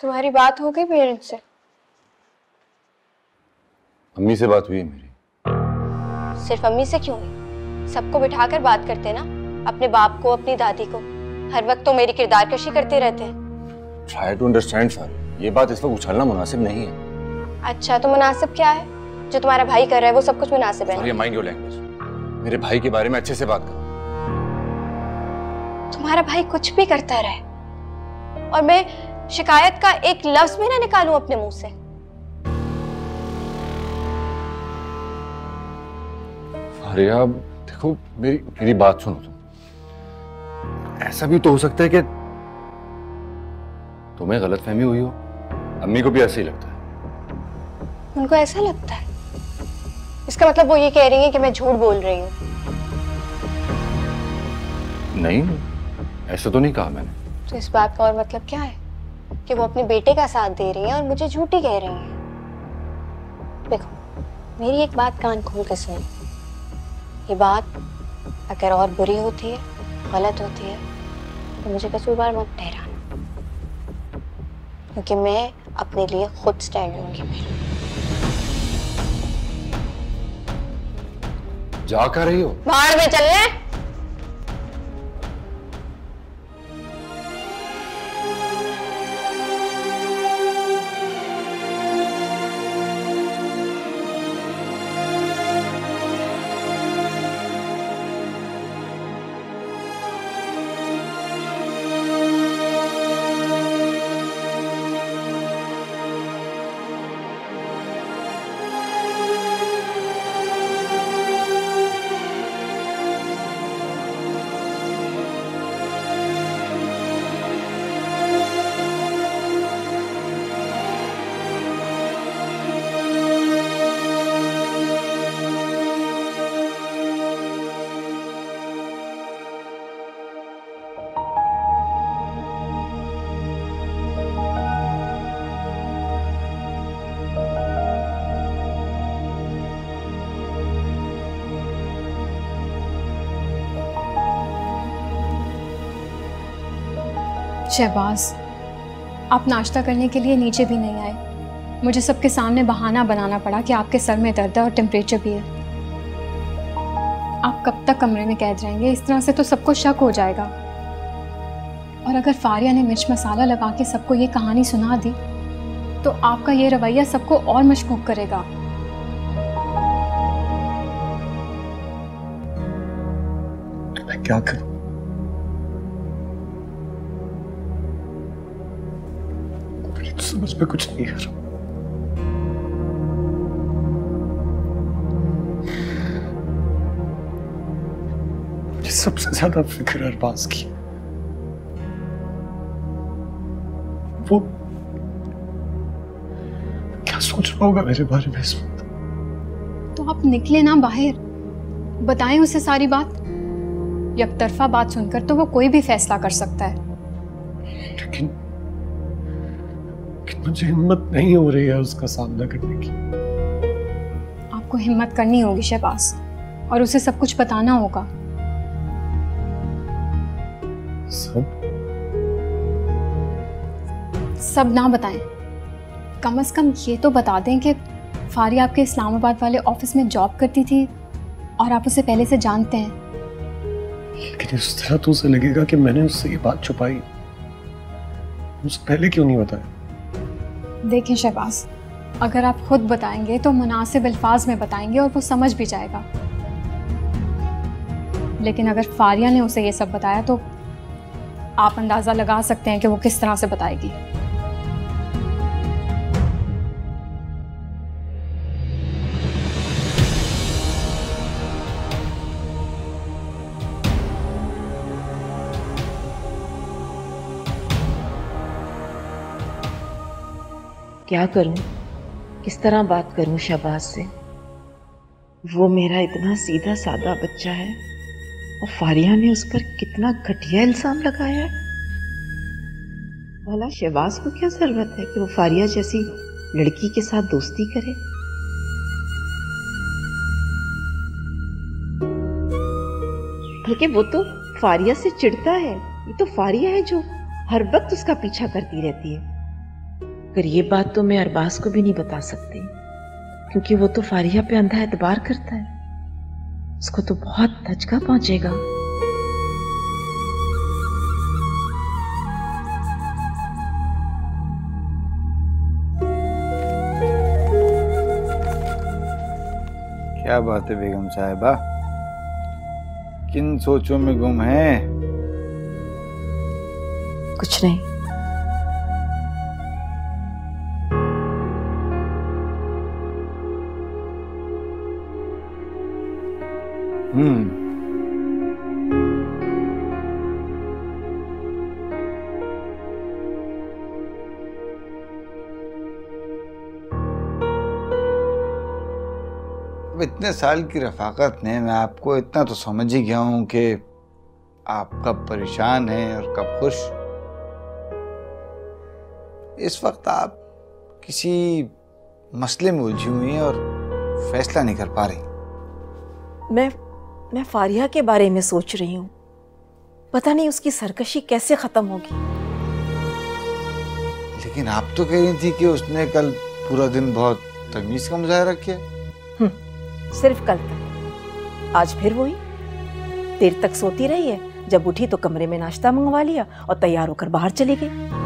तुम्हारी बात हो गई पेरेंट्स से? अम्मी से बात हुई है मेरी। सिर्फ अम्मी से क्यों हुई? सबको बिठाकर बात करते ना, अपने बाप को, अपनी दादी को। हर वक्त तो मेरी किरदार कशी करते रहते हैं। ट्राई टू अंडरस्टैंड फारिया, ये बात इस वक्त उछलना मुनासिब नहीं है। अच्छा तो मुनासिब क्या है? जो तुम्हारा भाई कर रहा है वो सब कुछ मुनासिब है। Faria, mind your language. मेरे भाई के बारे में अच्छे से बात करो। तुम्हारा भाई कुछ भी करता रहे और मैं शिकायत का एक लफ्ज भी ना निकालूं अपने मुंह से। फारिया देखो, मेरी बात सुनो तुम। ऐसा भी तो हो सकता है कि तुम्हें गलतफहमी हुई हो। अम्मी को भी ऐसा ही लगता है। उनको ऐसा लगता है? इसका मतलब वो ये कह रही है कि मैं झूठ बोल रही हूँ? नहीं, ऐसा तो नहीं कहा मैंने। तो इस बात का और मतलब क्या है कि वो अपने बेटे का साथ दे रही है और मुझे झूठी कह रही है? देखो, मेरी एक बात कान खोल के सुनो। ये बात अगर और बुरी होती है, गलत होती है, तो मुझे कसूरवार मत ठहराना, क्योंकि मैं अपने लिए खुद स्टैंड लूंगी। जा कर रही हो? बाहर में चलने। शहबाज, आप नाश्ता करने के लिए नीचे भी नहीं आए। मुझे सबके सामने बहाना बनाना पड़ा कि आपके सर में दर्द है और टेम्परेचर भी है। आप कब तक कमरे में कैद रहेंगे? इस तरह से तो सबको शक हो जाएगा। और अगर फारिया ने मिर्च मसाला लगा के सबको ये कहानी सुना दी तो आपका ये रवैया सबको और मशकूक करेगा। मैं क्या करूं? समझ में कुछ नहीं आ रहा। मुझे सबसे ज्यादा फिक्र अरबाज की। वो क्या सोच रहा होगा मेरे बारे में इस वक्त? तो आप निकले ना बाहर, बताएं उसे सारी बात। यकतरफा बात सुनकर तो वो कोई भी फैसला कर सकता है। लेकिन मुझे हिम्मत नहीं हो रही है उसका सामना करने की। आपको हिम्मत करनी होगी शहबाज, और उसे सब कुछ बताना होगा। सब ना बताएं, कम से कम ये तो बता दें कि फारिया आपके इस्लामाबाद वाले ऑफिस में जॉब करती थी और आप उसे पहले से जानते हैं। लेकिन इस तरह तो उसे लगेगा कि मैंने उससे ये बात छुपाई। मुझे पहले क्यों नहीं बताया? देखें शहबाज, अगर आप खुद बताएंगे तो मुनासिब अल्फाज में बताएंगे और वो समझ भी जाएगा। लेकिन अगर फारिया ने उसे ये सब बताया तो आप अंदाजा लगा सकते हैं कि वो किस तरह से बताएगी। क्या करूं, किस तरह बात करूं शहबाज से? वो मेरा इतना सीधा सादा बच्चा है और फारिया ने उस पर कितना घटिया इल्जाम लगाया है। भला शहबाज को क्या जरूरत है कि वो फारिया जैसी लड़की के साथ दोस्ती करे? बल्कि वो तो फारिया से चिढ़ता है। ये तो फारिया है जो हर वक्त उसका पीछा करती रहती है। पर ये बात तो मैं अरबाज को भी नहीं बता सकती, क्योंकि वो तो फारिया पे अंधा एतबार करता है। उसको तो बहुत धचका पहुंचेगा। क्या बात है बेगम साहिबा, किन सोचों में गुम हैं? कुछ नहीं। अब इतने साल की रफाकत ने मैं आपको इतना तो समझ ही गया हूं कि आप कब परेशान हैं और कब खुश। इस वक्त आप किसी मसले में उलझी हुई हैं और फैसला नहीं कर पा रही। मैं फारिया के बारे में सोच रही हूँ। पता नहीं उसकी सरकशी कैसे खत्म होगी। लेकिन आप तो कह रही थी कि उसने कल पूरा दिन बहुत तमीज का मुजाहरा किया। सिर्फ कल तक। आज फिर वही देर तक सोती रही है। जब उठी तो कमरे में नाश्ता मंगवा लिया और तैयार होकर बाहर चली गई।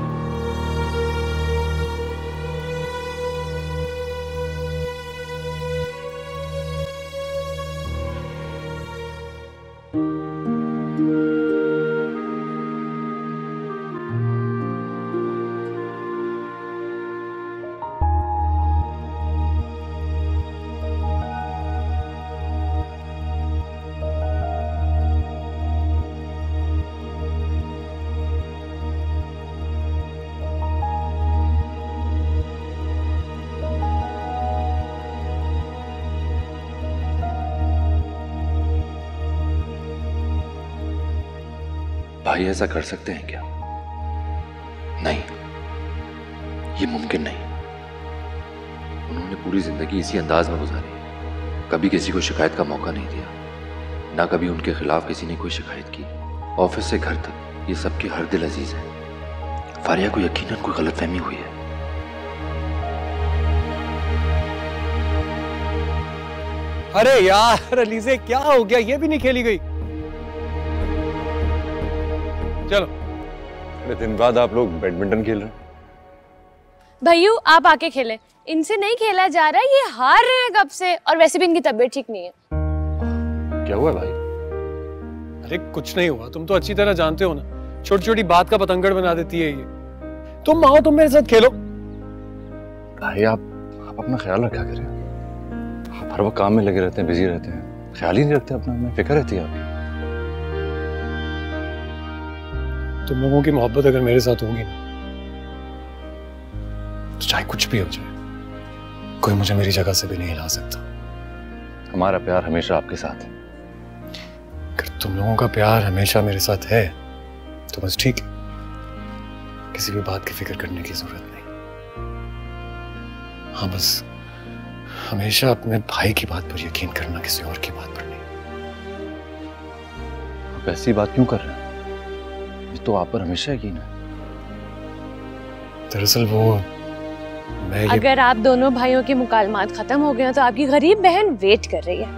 भाई ऐसा कर सकते हैं क्या? नहीं, ये मुमकिन नहीं। उन्होंने पूरी जिंदगी इसी अंदाज में गुजारी, कभी किसी को शिकायत का मौका नहीं दिया, ना कभी उनके खिलाफ किसी ने कोई शिकायत की। ऑफिस से घर तक ये सबके हर दिल अजीज है। फारिया को यकीनन कोई गलतफहमी हुई है। अरे यार अलीज़े, क्या हो गया? ये भी नहीं खेली गई। चलो। अरे दिन बाद आप लोग बैडमिंटन खेल रहे हैं? भैयू आप आके खेले। इनसे नहीं खेला जा रहा, ये हार रहे हैं कब से, और वैसे भी इनकी तबीयत ठीक नहीं है। क्या हुआ भाई? अरे कुछ नहीं हुआ, तुम तो अच्छी तरह जानते हो ना। छोटी छोटी बात का पतंगड़ बना देती है ये। तुम आओ, तुम मेरे साथ खेलो। भाई आप अपना ख्याल रखा करें। आप हर वक्त काम में लगे रहते हैं, बिजी रहते हैं, ख्याल ही नहीं रखते अपना। हमें फिक्र रहती है आपकी। तुम लोगों की मोहब्बत अगर मेरे साथ होगी ना, तो चाहे कुछ भी हो जाए, कोई मुझे मेरी जगह से भी नहीं हिला सकता। हमारा प्यार हमेशा आपके साथ है। अगर तुम लोगों का प्यार हमेशा मेरे साथ है तो बस ठीक है, किसी भी बात की फिक्र करने की जरूरत नहीं। हाँ, बस हमेशा अपने भाई की बात पर यकीन करना, किसी और की बात पर नहीं। आप ऐसी बात क्यों कर रहे हैं? तो आप पर हमेशा यकीन है। दरअसल वो अगर आप दोनों भाइयों के मुकालमात खत्म हो गए तो आपकी गरीब बहन वेट कर रही है।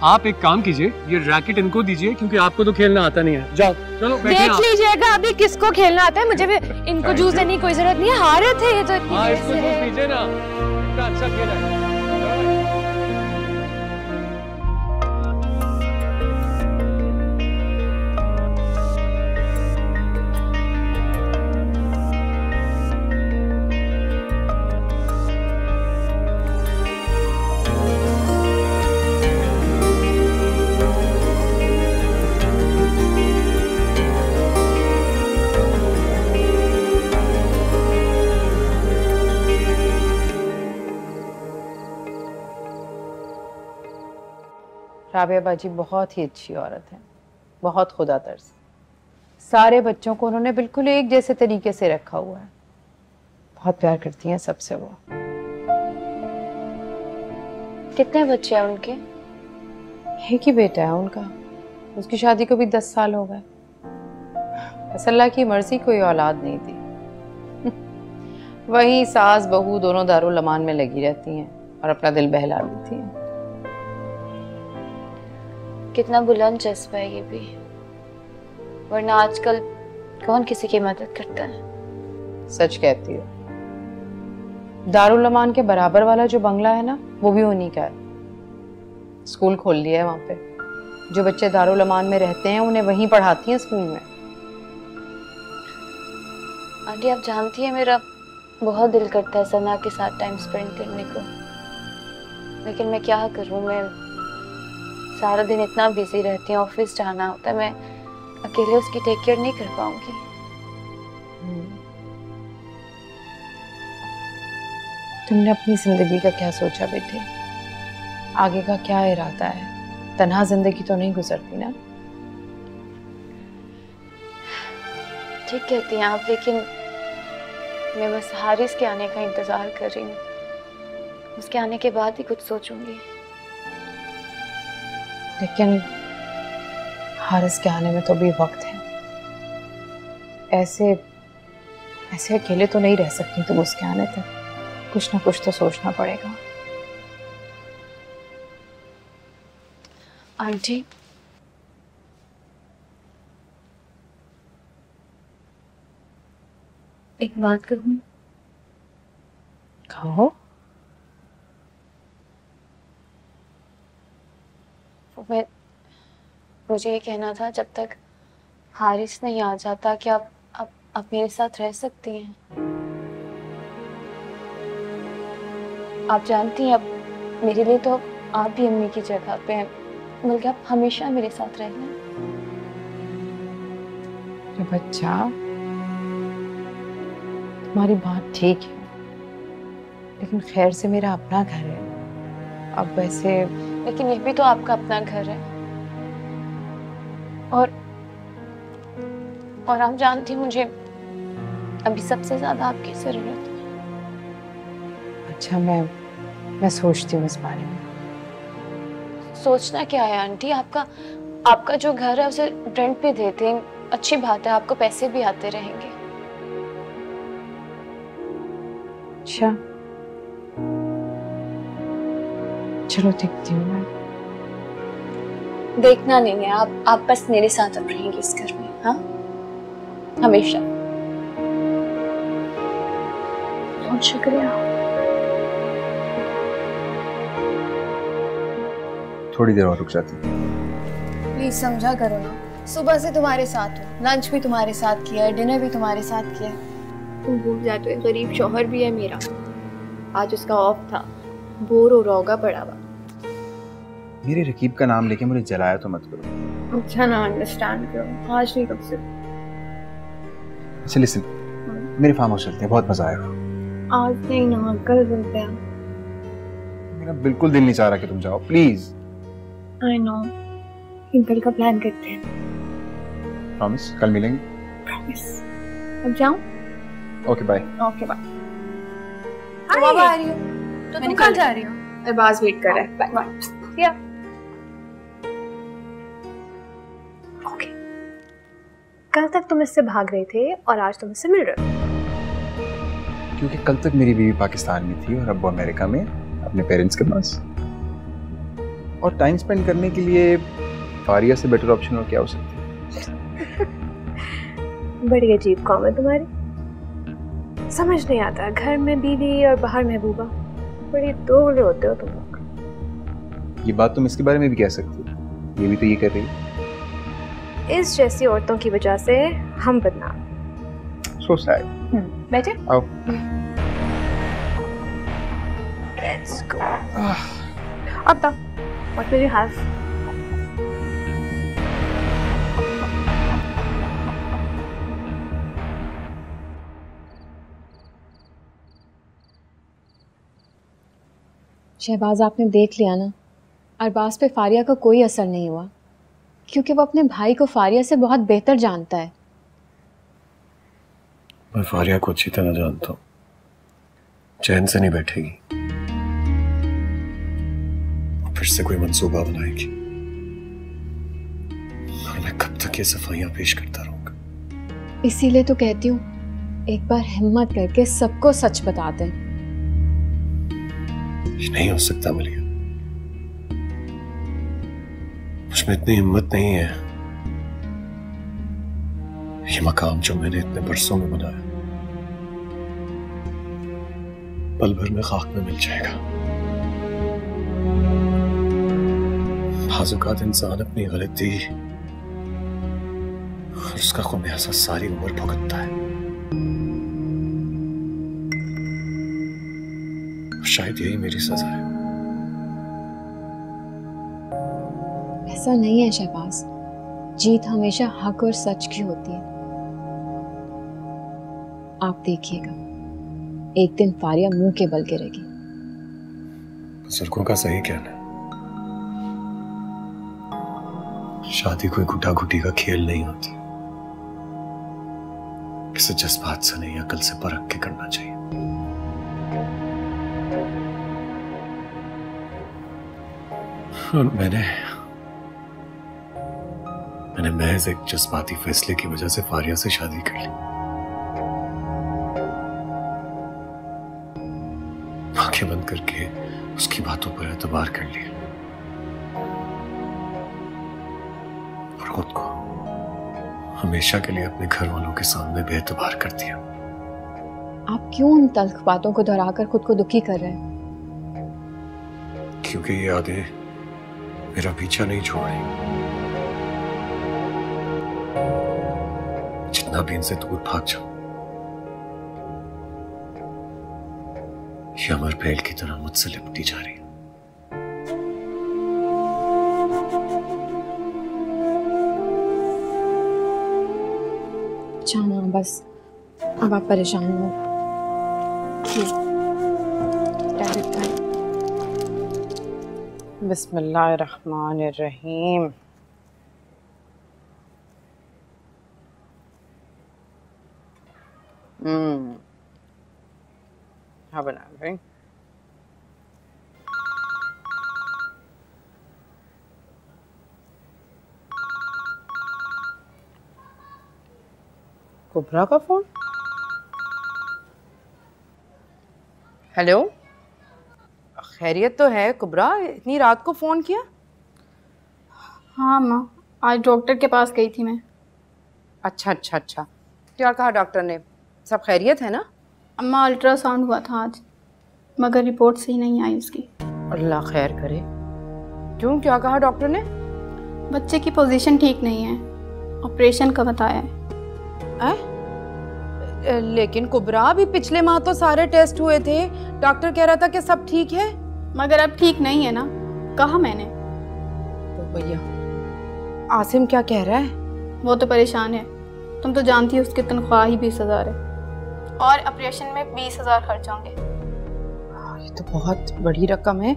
आप एक काम कीजिए, ये रैकेट इनको दीजिए, क्योंकि आपको तो खेलना आता नहीं है। जाओ, चलो देख लीजिएगा अभी किसको खेलना आता है। मुझे भी इनको जूस देने की कोई जरूरत नहीं है, हारे थे ये तो इतनी देर से। इसको जूस दीजिए ना, इतना अच्छा खेला है। राबिया बाजी बहुत ही अच्छी औरत है, बहुत खुदातर्स। सारे बच्चों को उन्होंने बिल्कुल एक जैसे तरीके से रखा हुआ है। बहुत प्यार करती हैं सबसे वो। कितने बच्चे हैं उनके? एक ही बेटा है उनका, उसकी शादी को भी 10 साल हो गए। बस अल्लाह की मर्जी कोई औलाद नहीं थी। वही सास बहू दोनों दारुल अमान में लगी रहती हैं और अपना दिल बहला लेती हैं। कितना बुलंद जज्बा है ये भी, वरना आजकल कौन किसी की मदद करता है। सच कहती हो। दारुल अमान के बराबर वाला जो बंगला है ना, वो भी उन्हीं का है। स्कूल खोल लिया है वहां पे। जो बच्चे दारुल अमान में रहते हैं उन्हें वहीं पढ़ाती हैं स्कूल में। आंटी आप जानती हैं मेरा बहुत दिल करता है सना के साथ टाइम स्पेंड करने को, लेकिन मैं क्या करूं, मैं सारा दिन इतना बिजी रहती हूँ, ऑफिस जाना होता है, मैं अकेले उसकी टेक केयर नहीं कर पाऊंगी। तुमने अपनी जिंदगी का क्या सोचा बेटे? आगे का क्या इरादा है? तन्हा जिंदगी तो नहीं गुजरती ना। ठीक कहती हैं आप, लेकिन मैं बस हारिस के आने का इंतजार कर रही हूँ। उसके आने के बाद ही कुछ सोचूंगी। लेकिन हारिस के आने में तो भी वक्त है। ऐसे अकेले तो नहीं रह सकती तुम उसके आने तक। कुछ ना कुछ तो सोचना पड़ेगा। आंटी, एक बात कहूं? कहो। मुझे ये कहना था, जब तक हारिस नहीं आ जाता कि आप मेरे साथ रह सकती हैं। आप जानती हैं, अब मेरे लिए तो आप भी अम्मी की जगह पे हैं, बल्कि आप हमेशा मेरे साथ रहना। अरे बच्चा, तुम्हारी बात ठीक है, लेकिन खैर से मेरा अपना घर है। अब वैसे लेकिन ये भी तो आपका अपना घर है, और आप जानती हैं मुझे अभी सबसे ज्यादा आपकी जरूरत है। अच्छा, मैं सोचती हूँ इस बारे में। सोचना क्या है आंटी? आपका जो घर है उसे रेंट पे दे दें, अच्छी बात है, आपको पैसे भी आते रहेंगे। अच्छा, चलो देखती हूँ मैं। देखना नहीं है, आप बस मेरे साथ अब रहेंगे इस घर में, हाँ? हमेशा। बहुत शुक्रिया। थोड़ी देर और रुक जाती। प्लीज समझा करो ना, सुबह से तुम्हारे साथ हूँ, लंच भी तुम्हारे साथ किया है, डिनर भी तुम्हारे साथ किया है। तुम भूल जाते हो गरीब शौहर भी है मेरा, आज उसका ऑफ था, बोर हो रहा होगा बड़ा हुआ। मेरे रकीब का नाम लेके मुझे जलाया तो मत करो। अच्छा ना, अंडरस्टैंड करो, आज नहीं कब से। अच्छा लिसन, मेरे फार्म हाउस चलते हैं, बहुत मजा आएगा। आज नहीं ना, कल चलते हैं। मेरा बिल्कुल दिल नहीं चाह रहा कि तुम जाओ, प्लीज। आई नो, कल का प्लान करते हैं। प्रॉमिस, कल मिलेंगे। प्रॉमिस। अब जाऊं? Okay bye. Okay bye. तुम अब आ रही हो? तो तुम कल जा रही हो? अरबाज वेट कर रहा है। Bye bye. या ओके। कल तक तुम इससे भाग रहे थे और आज तुम इससे मिल रहे हो। क्योंकि कल तक मेरी बीवी पाकिस्तान में थी और अब वो अमेरिका में अपने पेरेंट्स के पास, और टाइम स्पेंड करने के लिए फारिया से बेटर ऑप्शन और क्या हो सकता है। बड़ी अजीब कॉम है तुम्हारी, समझ नहीं आता, घर में बीवी और बाहर महबूबा, बड़ी दोगले होते हो तुम लोग। ये बात तुम इसके बारे में भी कह सकती हो, ये भी तो ये कर रही है। इस जैसी औरतों की वजह से हम बदनाम। So sad. बैठे? आओ। Let's go. अब तक what will you have? Shahbaz, आपने देख लिया ना, अरबाज पे फारिया का कोई असर नहीं हुआ, क्योंकि वो अपने भाई को फारिया से बहुत बेहतर जानता है। मैं फारिया को अच्छी तरह जानता हूँ, चैन से नहीं बैठेगी, फिर से कोई मंसूबा बनाएगी, और मैं कब तक ये सफाइयां पेश करता रहूंगा। इसीलिए तो कहती हूँ एक बार हिम्मत करके सबको सच बता दें। ये नहीं हो सकता मलिया, मुझमें इतनी हिम्मत नहीं है। ये मकाम जो मैंने इतने बरसों में बनाया पल भर में खाक में मिल जाएगा। बाज़-औक़ात इंसान अपनी गलती और उसका ख़ुमियाज़ा सारी उम्र भुगतता है। शायद यही मेरी सजा है। ऐसा नहीं है शहबाज, जीत हमेशा हक और सच की होती है। आप देखिएगा, एक दिन फारिया मुंह के बल गिरेगी। बुजुर्गों का सही कहना है, शादी कोई घुटा घुटी का खेल नहीं होती। किसी जज्बात से नहीं, अकल से परख के करना चाहिए। और मैंने महज एक जज्बाती फैसले की वजह से फारिया से शादी कर ली। आंखें बंद करके उसकी बातों पर एतबार कर लिया और खुद को हमेशा के लिए अपने घर वालों के सामने बेएतबार कर दिया। आप क्यों उन तल्ख बातों को दोहराकर खुद को दुखी कर रहे हैं? क्योंकि ये यादें मेरा पीछा नहीं छोड़ रही। जितना भी इनसे दूर भाग जाऊं, ये अमर पेड़ की तरह मुझसे लिपटी जा रही है। जाना बस, अब आप परेशान हो। बिस्मिल्लाहिर्रहमानिर्रहीम। हाँ बना भाई। कुबरा का फोन। हेलो, खैरियत तो है कुबरा? इतनी रात को फोन किया? हाँ माँ, आज डॉक्टर के पास गई थी मैं। अच्छा, क्या कहा डॉक्टर ने? सब खैरियत है ना? अम्मा, अल्ट्रासाउंड हुआ था आज, मगर रिपोर्ट सही नहीं आई उसकी। अल्लाह खैर करे। क्यों, क्या कहा डॉक्टर ने? बच्चे की पोजीशन ठीक नहीं है, ऑपरेशन का बताया है। लेकिन कुबरा, अभी पिछले माह तो सारे टेस्ट हुए थे, डॉक्टर कह रहा था कि सब ठीक है। मगर अब ठीक नहीं है ना, कहा मैंने। तो भैया आसिम क्या कह रहा है? वो तो परेशान है, तुम तो जानती हो उसकी तनख्वाह ही 20,000 है और ऑपरेशन में 20,000 खर्च होंगे। ये तो बहुत बड़ी रकम है।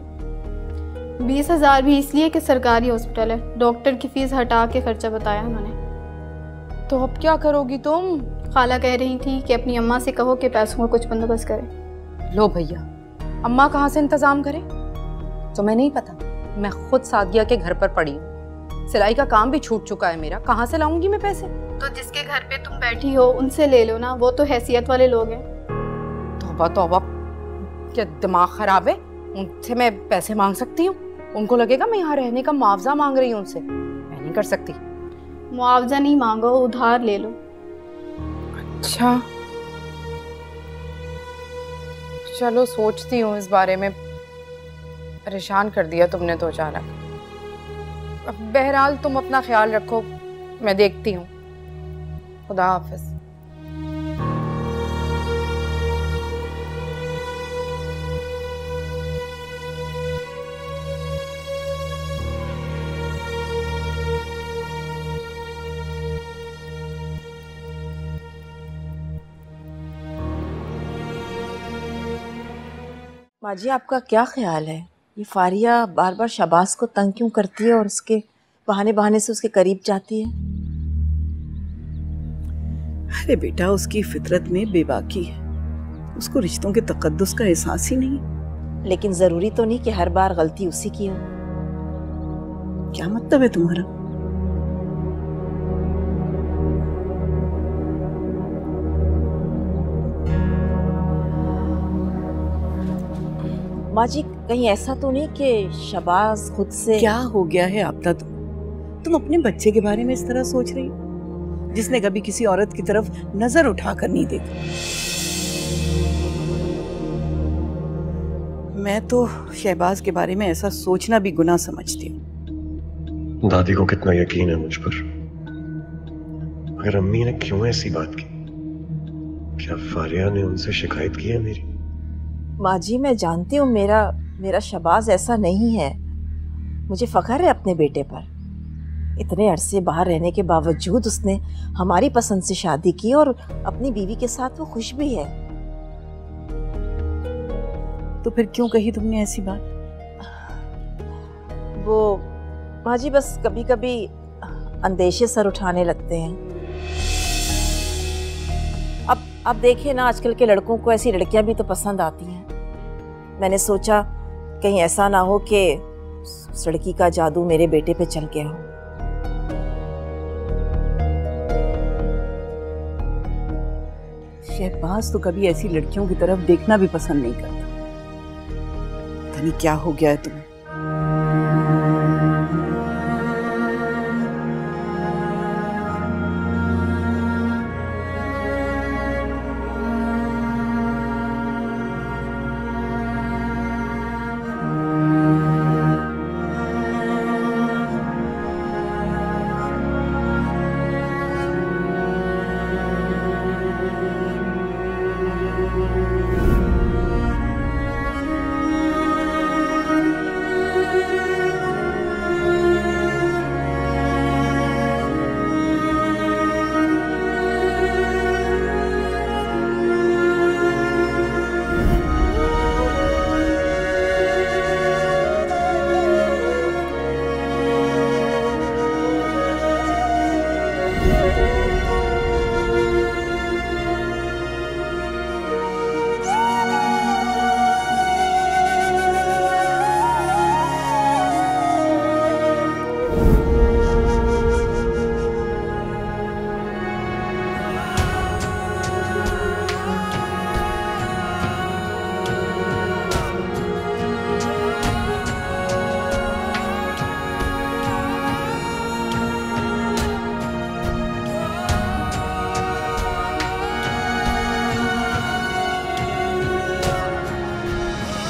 20,000 भी इसलिए कि सरकारी हॉस्पिटल है, डॉक्टर की फीस हटा के खर्चा बताया उन्होंने। तो अब क्या करोगी तुम? खाला कह रही थी कि अपनी अम्मा से कहो कि पैसों का कुछ बंदोबस्त करे। लो भैया, अम्मा कहाँ से इंतजाम करे? तुम्हें नहीं पता, मैं खुद सादिया के घर पर पड़ी हूँ, सिलाई का काम भी छूट चुका है मेरा, कहाँ से लाऊंगी मैं पैसे? तो जिसके घर पे तुम बैठी हो उनसे ले लो ना, वो तो हैसियत वाले लोग हैं। तौबा तौबा, क्या दिमाग खराब है? उनसे मैं पैसे मांग सकती हूँ? उनको लगेगा मैं यहाँ रहने का मुआवजा मांग रही हूँ उनसे। मैं नहीं कर सकती। मुआवजा नहीं मांगो, उधार ले लो। अच्छा, चलो सोचती हूँ इस बारे में। परेशान कर दिया तुमने तो अचानक। बहरहाल तुम अपना ख्याल रखो, मैं देखती हूँ। खुदा हाफिज। माजी, आपका क्या ख्याल है, ये फारिया बार बार शहबाज को तंग क्यों करती है और उसके बहाने बहाने से उसके करीब जाती है? अरे बेटा, उसकी फितरत में बेबाकी है, उसको रिश्तों के तकद्दुस का एहसास ही नहीं। लेकिन जरूरी तो नहीं कि हर बार गलती उसी की हो। क्या मतलब है तुम्हारा? माँ जी कहीं ऐसा तो नहीं कि शबाज खुद से? क्या हो गया है आपदा? तुम अपने बच्चे के बारे में इस तरह सोच रही हो जिसने कभी किसी औरत की तरफ नजर उठाकर नहीं देखा। मैं तो शहबाज के बारे में ऐसा सोचना भी गुनाह समझती हूँ। दादी को कितना यकीन है मुझ पर, मगर अम्मी ने क्यों ऐसी बात की? क्या फारिया ने उनसे शिकायत की है मेरी? माँ जी मैं जानती हूँ मेरा शबाज ऐसा नहीं है। मुझे फख्र है अपने बेटे पर। इतने अरसे बाहर रहने के बावजूद उसने हमारी पसंद से शादी की और अपनी बीवी के साथ वो खुश भी है। तो फिर क्यों कही तुमने ऐसी बात? वो माँ जी बस कभी कभी अंदेशे सर उठाने लगते हैं। अब देखिए ना, आजकल के लड़कों को ऐसी लड़कियां भी तो पसंद आती हैं। मैंने सोचा कहीं ऐसा ना हो कि उस लड़की का जादू मेरे बेटे पे चल गया हो। शहबाज तो कभी ऐसी लड़कियों की तरफ देखना भी पसंद नहीं करता। पता नहीं क्या हो गया है तुम्हें।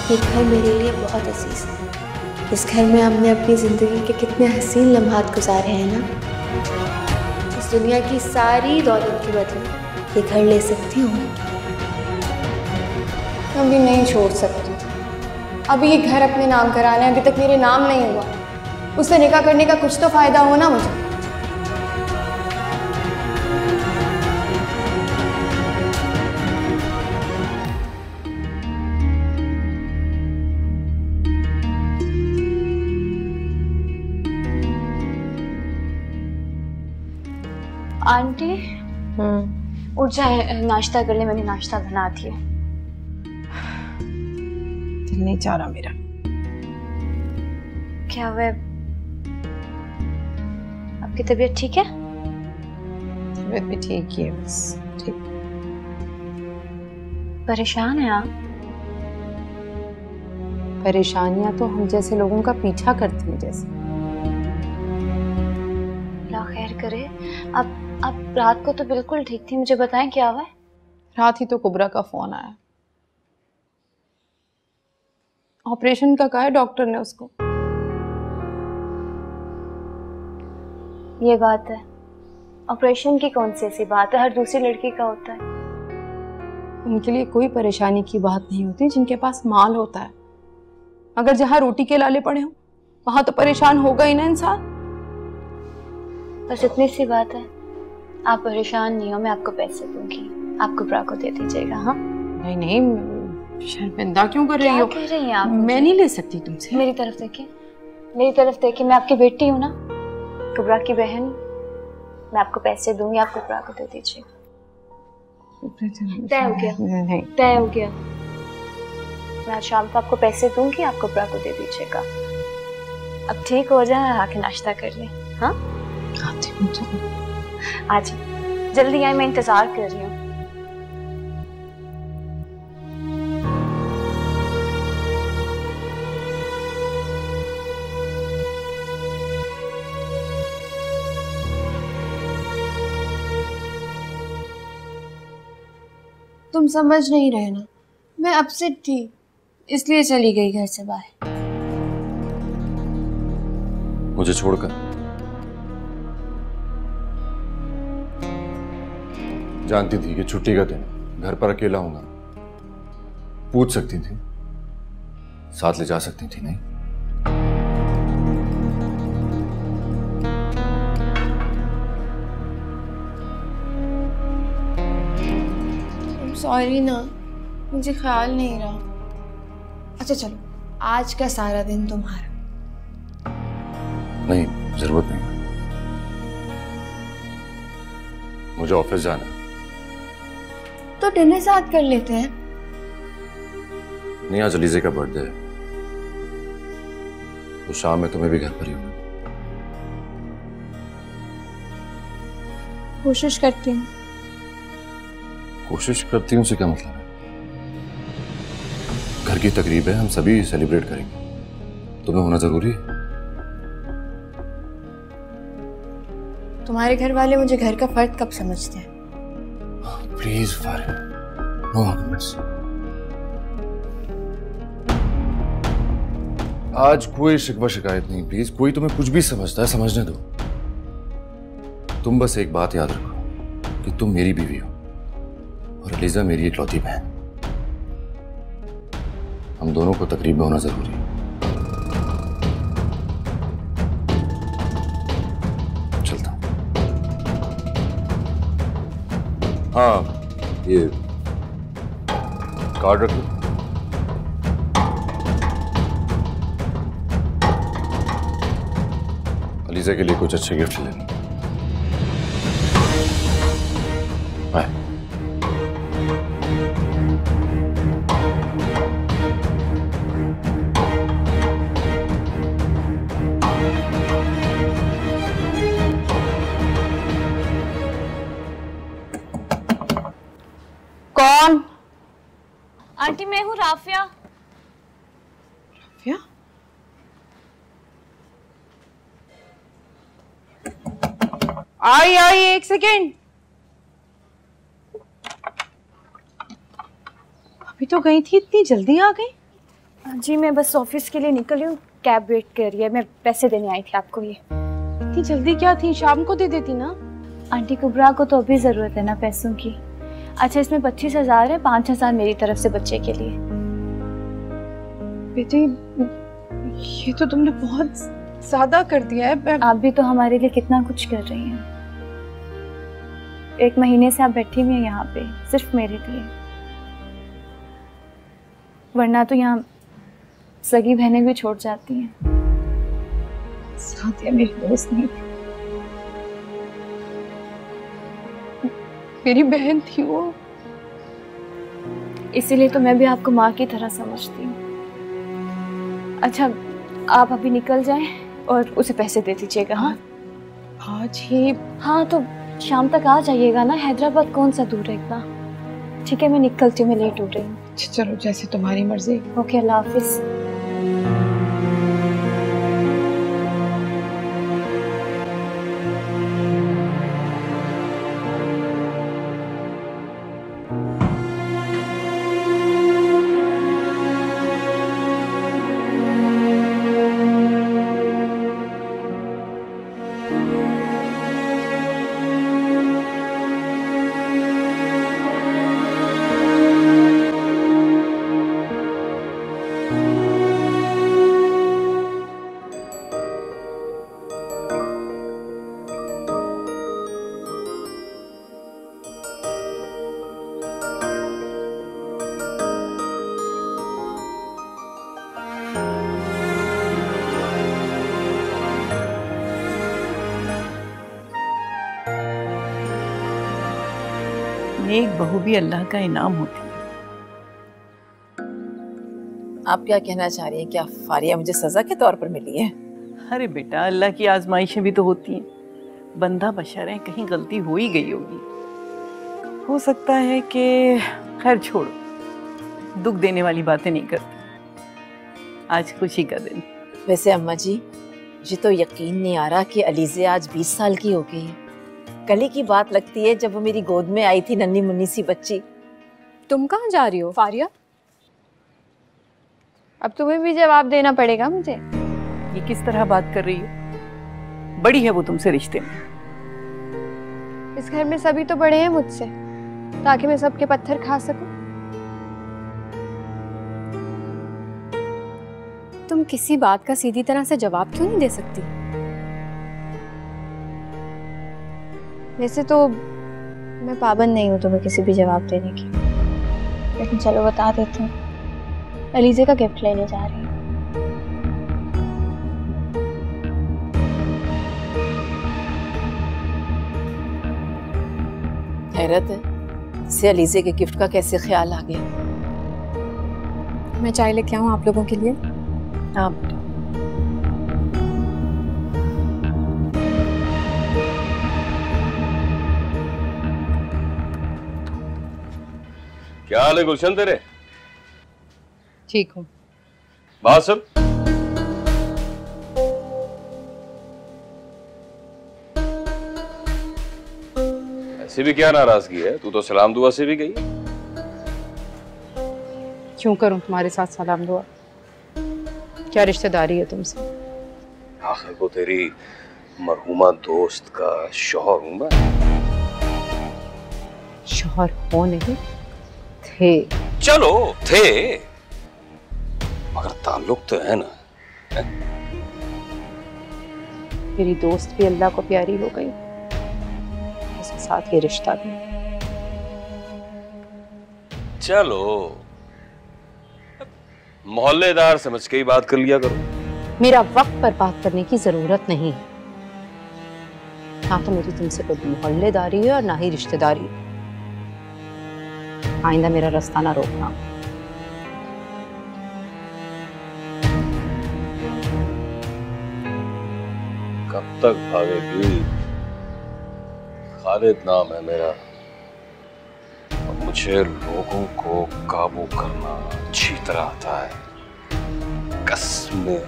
ये घर मेरे लिए बहुत अजीज है। इस घर में हमने अपनी ज़िंदगी के कितने हसीन लम्हात गुजारे हैं ना। इस दुनिया की सारी दौलत के बदले ये घर ले सकती हूँ। अभी नहीं छोड़ सकती। अभी ये घर अपने नाम कराना है, अभी तक मेरे नाम नहीं हुआ। उससे निकाह करने का कुछ तो फायदा हो ना मुझे। आंटी उठ जाए, नाश्ता कर ले। मैंने नाश्ता बना दिया। दिल नहीं चाह रहा मेरा। क्या हुआ? आपकी तबीयत ठीक है? तबीयत भी ठीक ही है, बस ठीक। परेशान है आप? परेशानियां तो हम जैसे लोगों का पीछा करती हैं जैसे। अल्लाह खैर करे। आप रात को तो बिल्कुल ठीक थी। मुझे बताएं क्या हुआ है? रात ही तो कुबरा का फोन आया। ऑपरेशन का कहा है डॉक्टर ने उसको। ये बात है, ऑपरेशन की कौन सी ऐसी बात है? हर दूसरी लड़की का होता है। उनके लिए कोई परेशानी की बात नहीं होती जिनके पास माल होता है। अगर जहां रोटी के लाले पड़े हो वहां तो परेशान होगा ही ना इंसान। बस इतनी सी बात है। आप परेशान नहीं हो, मैं आपको पैसे दूंगी, आप कुबरा को दे दीजिएगा। हाँ नहीं नहीं, शर्मिंदा क्यों कर रही हो? क्या कह रही हैं आप? मैं नहीं ले सकती तुमसे। मेरी तरफ देखिए, मेरी तरफ देखिए। मैं आपकी बेटी हूँ ना, कुबरा की बहन। मैं आपको पैसे दूंगी, आप कुबरा को दे दीजिएगा। तय हो गया? नहीं तय हो गया। मैं आज शाम को आपको पैसे दूंगी, आप कुबरा को दे दीजिएगा। अब ठीक हो जाए, आके नाश्ता कर ले। हाँ आज जल्दी आए, मैं इंतजार कर रही हूँ। तुम समझ नहीं रहे ना, मैं अपसेट थी इसलिए चली गई घर से बाहर। मुझे छोड़कर? जानती थी कि छुट्टी का दिन घर पर अकेला हूंगा, पूछ सकती थी, साथ ले जा सकती थी। नहीं, सॉरी ना, मुझे ख्याल नहीं रहा। अच्छा चलो, आज का सारा दिन तुम्हारा। नहीं, जरूरत नहीं, मुझे ऑफिस जाना है। तो डिनर साथ कर लेते हैं। नहीं, आज अलीज़े का बर्थडे है, तो शाम में तुम्हें भी घर पर ही होना। कोशिश करती हूँ। कोशिश करती हूँ से क्या मतलब है? घर की तकरीब है, हम सभी सेलिब्रेट करेंगे, तुम्हें होना जरूरी है। तुम्हारे घर वाले मुझे घर का फर्द कब समझते हैं? Please Faria, no arguments. आज कोई शिकवा शिकायत नहीं, प्लीज। कोई तुम्हें कुछ भी समझता है, समझने दो। तुम बस एक बात याद रखो कि तुम मेरी बीवी हो और अलीज़ा मेरी इकलौती बहन। हम दोनों को तकरीब में होना जरूरी है। चलता हूं। हाँ, ये कार्ड रख लो। अलीज़ा के लिए कुछ अच्छे गिफ्ट लेना। बाय। कौन? आंटी, मैं हूँ राफिया। राफिया? आई एक सेकेंड। अभी तो गई थी, इतनी जल्दी आ गई? जी, मैं बस ऑफिस के लिए निकली हूँ, कैब वेट कर रही है। मैं पैसे देने आई थी आपको। ये इतनी जल्दी क्या थी? शाम को दे देती ना। आंटी, कुबरा को तो अभी जरूरत है ना पैसों की। अच्छा, इसमें 25,000 है, 5,000 मेरी तरफ से बच्चे के लिए। बेटी, ये तो तुमने बहुत ज्यादा कर दिया है। आप भी तो हमारे लिए कितना कुछ कर रही हैं। 1 महीने से आप बैठी हुई हैं यहाँ पे, सिर्फ मेरे लिए। वरना तो यहाँ सगी बहनें भी छोड़ जाती हैं। साथिया मेरी दोस्त नहीं थी, मेरी बहन थी वो। इसीलिए तो मैं भी आपको माँ की तरह समझती हूँ। अच्छा, आप अभी निकल जाएं और उसे पैसे दे दीजिएगा। हाँ, आज ही? हाँ, तो शाम तक आ जाइएगा ना। हैदराबाद कौन सा दूर है इतना। ठीक है, मैं निकलती हूँ, मैं लेट हो रही हूँ। चलो, जैसे तुम्हारी मर्जी। ओके, अल्लाह हाफिज। नेक बहू भी अल्लाह का इनाम होती है। आप क्या कहना चाह रही हैं? क्या फारिया मुझे सजा के तौर पर मिली है? अरे बेटा, अल्लाह की आजमाइशें भी तो होती हैं। बंदा बशर है, कहीं गलती हो ही गई होगी। हो सकता है कि खैर छोड़ो, दुख देने वाली बातें नहीं करती। आज खुशी का दिन। वैसे अम्मा जी, मुझे तो यकीन नहीं आ रहा कि अलीज़े आज 20 साल की हो गई है। कल ही की बात लगती है जब वो मेरी गोद में आई थी, नन्ही मुन्नी सी बच्ची। तुम कहाँ जा रही हो फारिया? अब तुम्हें भी जवाब देना पड़ेगा मुझे। ये किस तरह बात कर रही है? बड़ी है वो तुमसे रिश्ते में। इस घर में सभी तो बड़े हैं मुझसे, ताकि मैं सबके पत्थर खा सकूं। तुम किसी बात का सीधी तरह से जवाब क्यों नहीं दे सकती? वैसे तो मैं पाबंद नहीं हूं तुम्हें किसी भी जवाब देने की, लेकिन चलो बता देती हूँ। अलीज़े का गिफ्ट लेने जा रही हूँ। हैरत है, इसे अलीज़े के गिफ्ट का कैसे ख्याल आ गया? मैं चाय लेके आऊँ आप लोगों के लिए? हाँ। क्या हाल है गुलशन तेरे? ठीक हूँ। बात सुन, ऐसे भी क्या नाराजगी है? तू तो सलाम दुआ से भी गई। क्यों करूँ तुम्हारे साथ सलाम दुआ? क्या रिश्तेदारी है तुमसे? आखिर को तेरी मरहुमा दोस्त का शौहर हूं मैं। शौहर हो नहीं थे। चलो थे, मगर ताल्लुक तो है ना। मेरी दोस्त भी अल्लाह को प्यारी हो गई, उसके साथ ये रिश्ता भी। चलो मोहल्लेदार समझ के ही बात कर लिया करो। मेरा वक्त पर बात करने की जरूरत नहीं है। ना तो मेरी तुमसे कोई मोहल्लेदारी है और ना ही रिश्तेदारी। आइंदा मेरा रास्ता ना रोकना। कब तक भागेगी? खालिद नाम है मेरा, और मुझे लोगों को काबू करना अच्छी तरह आता है। कसमें।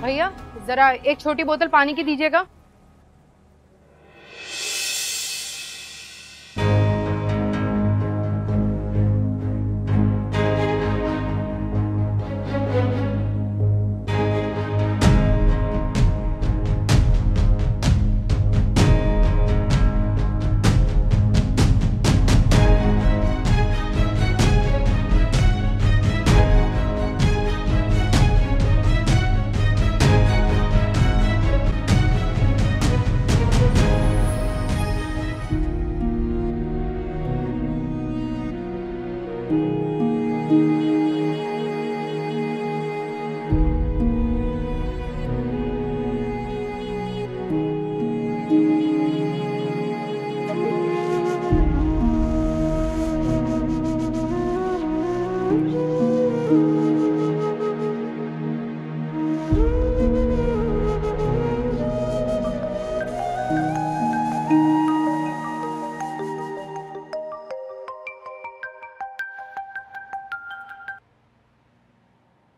भैया जरा एक छोटी बोतल पानी की दीजिएगा।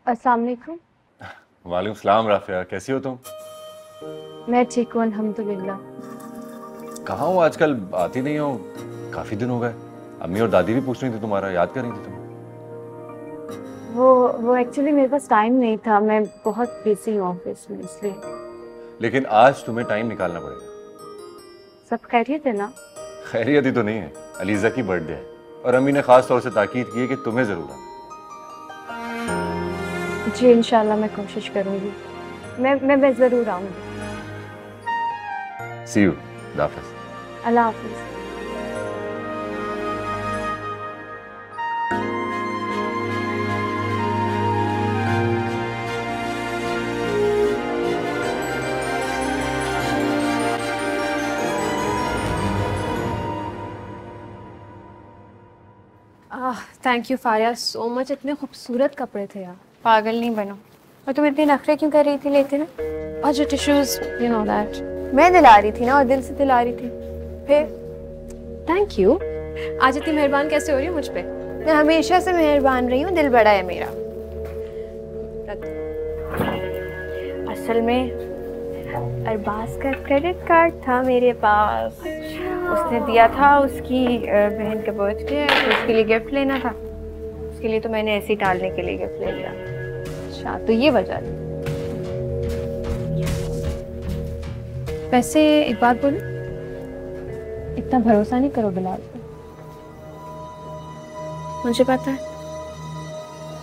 अस्सलाम वालेकुम। वालेकुम सलाम राफिया, कैसी हो तुम? मैं ठीक हूँ अल्हम्दुलिल्लाह। कहाँ हो आजकल, आती नहीं हो? काफी दिन हो गए। अम्मी और दादी भी पूछ रही थी तुम्हारा, याद कर रही थी तुम। वो एक्चुअली मेरे पास टाइम नहीं था, मैं बहुत बिजी हूँ ऑफिस में, इसलिए। लेकिन आज तुम्हें टाइम निकालना पड़ेगा। सब खैरियत है ना? खैरियत ही तो नहीं है, अलीजा की बर्थडे है और अम्मी ने खास तौर से ताकीद की है कि तुम्हें जरूर आना। जी इंशाल्लाह मैं कोशिश करूंगी, मैं जरूर आऊंगी। सी यू, हाफिज। अल्लाह हाफिज। Thank you Faria so much. इतने खूबसूरत कपड़े थे यार। पागल नहीं बनो। और तुम इतनी नखरे क्यों कर रही थी लेते ना? और जो टिश्यूज यू नो दैट। मैं दिला रही थी ना, और दिल से दिला रही थी। फिर थैंक यू। आज इतनी मेहरबान कैसे हो रही हो मुझ पे? मैं हमेशा से मेहरबान रही हूँ, दिल बड़ा है मेरा। असल में अरबाज का क्रेडिट कार्ड था मेरे पास, उसने दिया था उसकी बहन का बर्थडे, तो उसके लिए गिफ्ट लेना था, उसके लिए तो मैंने ऐसे ही टालने के लिए गिफ्ट ले लिया। अच्छा, तो ये वजह है। वैसे एक बात बोलूं, इतना भरोसा नहीं करो बिलाल पे। मुझे पता है,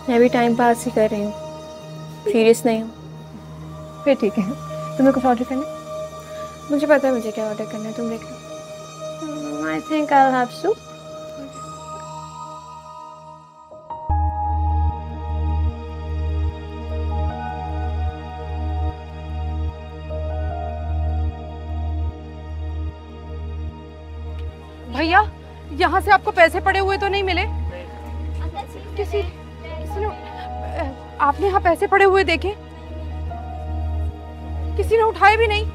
मैं भी टाइम पास ही कर रही हूँ, सीरियस नहीं हूँ। फिर ठीक है, तुम्हें कुछ ऑर्डर करना है? मुझे पता है मुझे क्या ऑर्डर करना है, तुम देख लो। I think I will have soup. भैया, यहाँ से आपको पैसे पड़े हुए तो नहीं मिले? किसी ने आपने यहाँ पैसे पड़े हुए देखे? किसी ने उठाए भी नहीं?